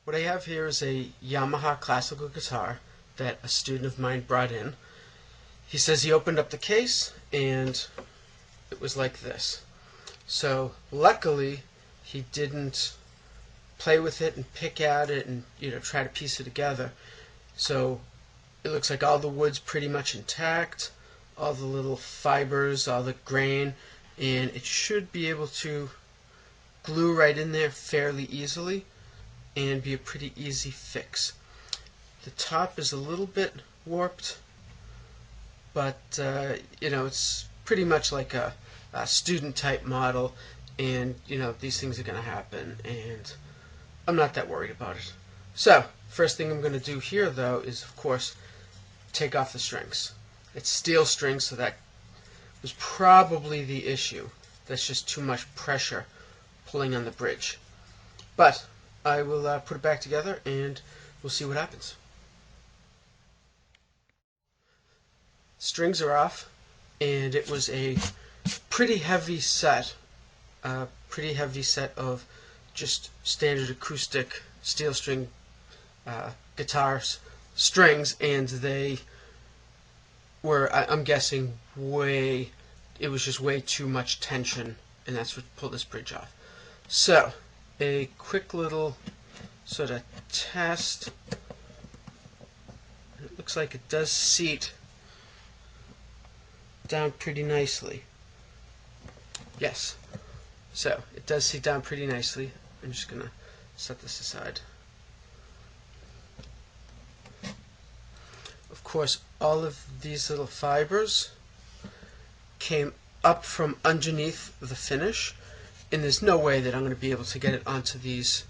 What I have here is a Yamaha classical guitar that a student of mine brought in. He says he opened up the case and it was like this. So luckily he didn't play with it and pick at it and try to piece it together. So it looks like all the wood's pretty much intact, all the little fibers, all the grain, and it should be able to glue right in there fairly easily and be a pretty easy fix. The top is a little bit warped, but it's pretty much like a student type model, and these things are going to happen, and I'm not that worried about it. So first thing I'm going to do here though is of course take off the strings. It's steel strings, so that was probably the issue. That's just too much pressure pulling on the bridge. But I will put it back together and we'll see what happens. Strings are off, and it was a pretty heavy set of just standard acoustic steel string guitars strings, and they were, I'm guessing, it was just way too much tension, and that's what pulled this bridge off. So a quick little sort of test. It looks like it does seat down pretty nicely. Yes, so it does seat down pretty nicely. I'm just gonna set this aside. Of course, all of these little fibers came up from underneath the finish, and there's no way that I'm going to be able to get it onto these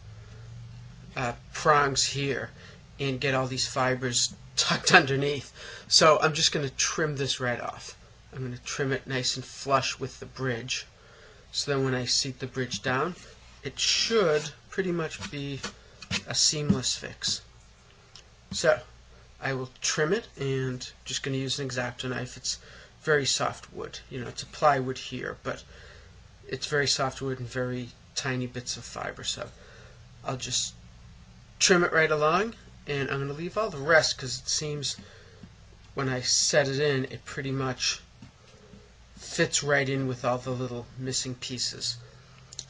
prongs here and get all these fibers tucked underneath. So I'm just going to trim this right off. I'm going to trim it nice and flush with the bridge, so then when I seat the bridge down, it should pretty much be a seamless fix. So I will trim it, and just going to use an X-Acto knife. It's very soft wood. It's a plywood here, but it's very soft wood and very tiny bits of fiber. So I'll just trim it right along, and I'm going to leave all the rest because it seems when I set it in, it pretty much fits right in with all the little missing pieces.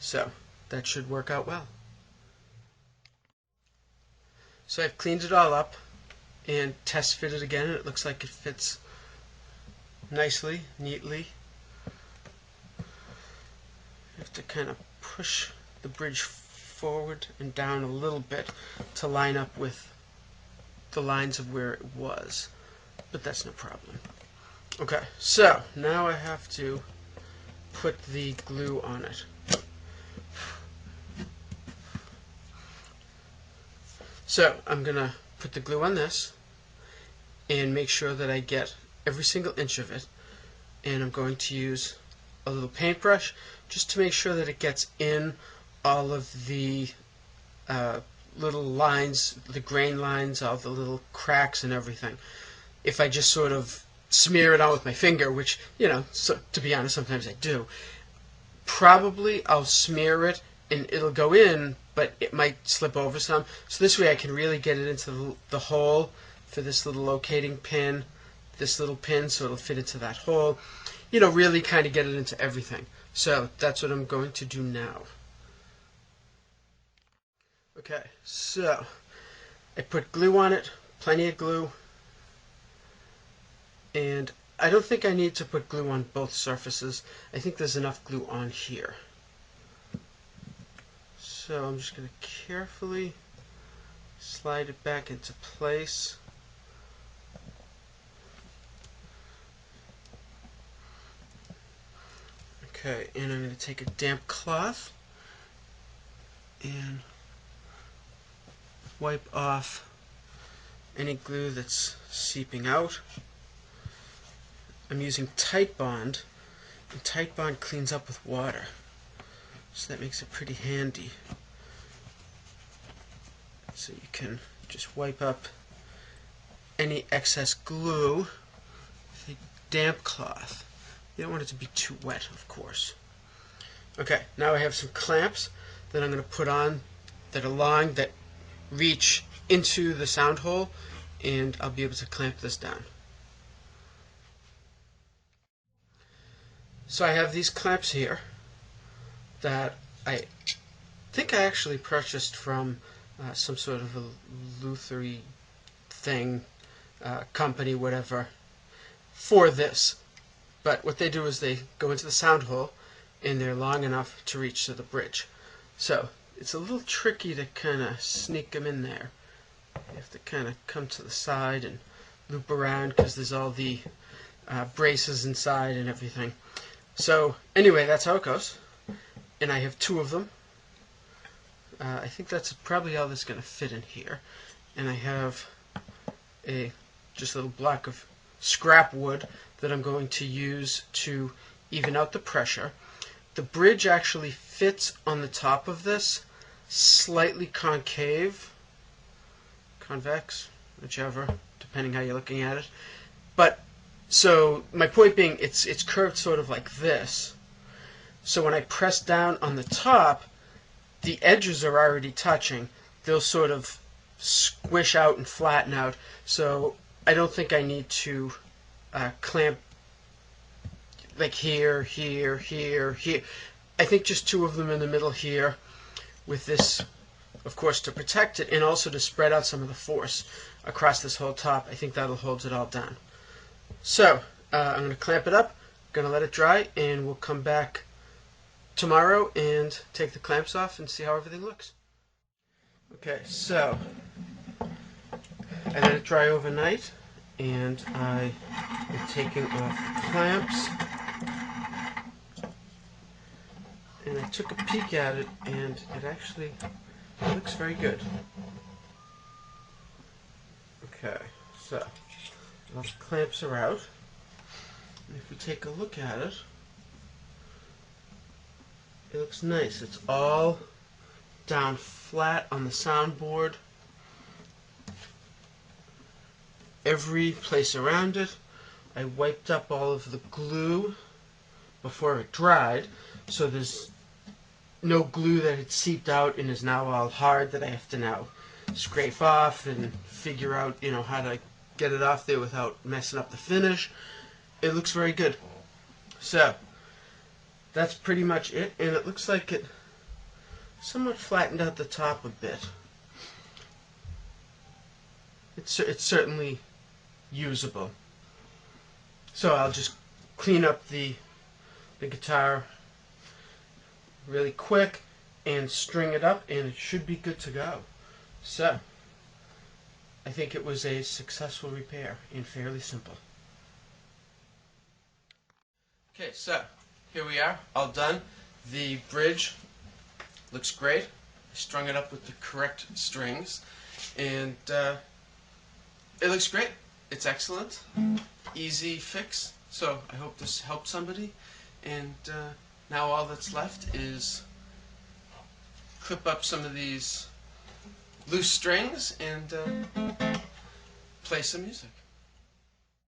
So that should work out well. So I've cleaned it all up and test fit it again, and it looks like it fits nicely, neatly. You have to kind of push the bridge forward and down a little bit to line up with the lines of where it was, but that's no problem. Okay, so now I have to put the glue on it. So I'm gonna put the glue on this and make sure that I get every single inch of it, and I'm going to use a little paintbrush just to make sure that it gets in all of the little lines, the grain lines, all the little cracks and everything. If I just sort of smear it on with my finger, which, so, to be honest, sometimes I do, probably I'll smear it and it'll go in, but it might slip over some. So this way I can really get it into the hole for this little locating pin, this little pin, so it'll fit into that hole. Really kind of get it into everything. So that's what I'm going to do now. Okay, so I put glue on it, plenty of glue, and I don't think I need to put glue on both surfaces. I think there's enough glue on here. So I'm just going to carefully slide it back into place. Okay, and I'm going to take a damp cloth and wipe off any glue that's seeping out. I'm using Titebond, and Titebond cleans up with water, so that makes it pretty handy. So you can just wipe up any excess glue with a damp cloth. You don't want it to be too wet, of course. Okay, now I have some clamps that I'm going to put on that are long, that reach into the sound hole, and I'll be able to clamp this down. So I have these clamps here that I think I actually purchased from some sort of a Luthery thing, company, whatever, for this. But what they do is they go into the sound hole, and they're long enough to reach to the bridge. So it's a little tricky to kind of sneak them in there. You have to kind of come to the side and loop around because there's all the braces inside and everything. So anyway, that's how it goes. And I have two of them. I think that's probably all that's going to fit in here. And I have just a little block of scrap wood that I'm going to use to even out the pressure. The bridge actually fits on the top of this, slightly concave, convex, whichever, depending how you're looking at it. But so my point being, it's curved sort of like this. So when I press down on the top, the edges are already touching. They'll sort of squish out and flatten out. So I don't think I need to clamp like here, here, here, here. I think just two of them in the middle here with this, of course, to protect it and also to spread out some of the force across this whole top. I think that'll hold it all down. So I'm going to clamp it up, going to let it dry, and we'll come back tomorrow and take the clamps off and see how everything looks. Okay, so I let it dry overnight, and I am taking off the clamps. And I took a peek at it, and it actually looks very good. Okay, so the clamps are out. And if we take a look at it, it looks nice. It's all down flat on the soundboard. Every place around it. I wiped up all of the glue before it dried, so there's no glue that had seeped out and is now all hard that I have to now scrape off and figure out, how to get it off there without messing up the finish. It looks very good. So that's pretty much it, and it looks like it somewhat flattened out the top a bit. It's certainly usable. So I'll just clean up the guitar really quick and string it up, and it should be good to go. So I think it was a successful repair and fairly simple. Okay, so here we are, all done. The bridge looks great. I strung it up with the correct strings, and it looks great. It's excellent. Easy fix. So I hope this helped somebody. And now all that's left is clip up some of these loose strings and play some music.